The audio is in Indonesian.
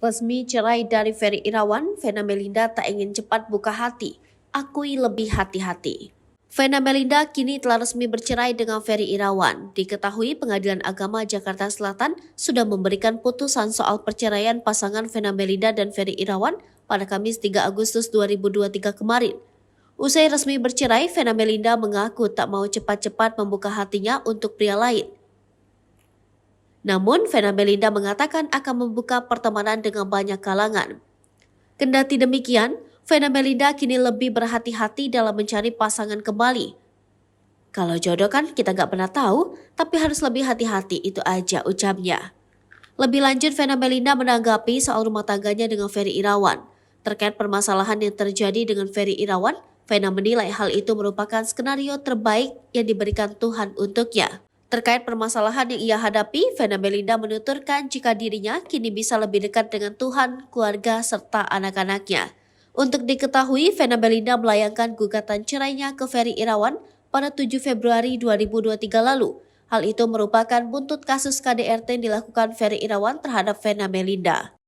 Resmi cerai dari Ferry Irawan, Vena Melinda tak ingin cepat buka hati, akui lebih hati-hati. Vena Melinda kini telah resmi bercerai dengan Ferry Irawan. Diketahui Pengadilan Agama Jakarta Selatan sudah memberikan putusan soal perceraian pasangan Vena Melinda dan Ferry Irawan pada Kamis 3 Agustus 2023 kemarin. Usai resmi bercerai, Vena Melinda mengaku tak mau cepat-cepat membuka hatinya untuk pria lain. Namun, Vena Melinda mengatakan akan membuka pertemanan dengan banyak kalangan. Kendati demikian, Vena Melinda kini lebih berhati-hati dalam mencari pasangan kembali. Kalau jodoh kan kita gak pernah tahu, tapi harus lebih hati-hati, itu aja ucapnya. Lebih lanjut, Vena Melinda menanggapi soal rumah tangganya dengan Ferry Irawan. Terkait permasalahan yang terjadi dengan Ferry Irawan, Vena menilai hal itu merupakan skenario terbaik yang diberikan Tuhan untuknya. Terkait permasalahan yang ia hadapi, Vena Melinda menuturkan jika dirinya kini bisa lebih dekat dengan Tuhan, keluarga, serta anak-anaknya. Untuk diketahui, Vena Melinda melayangkan gugatan cerainya ke Ferry Irawan pada 7 Februari 2023 lalu. Hal itu merupakan buntut kasus KDRT yang dilakukan Ferry Irawan terhadap Vena Melinda.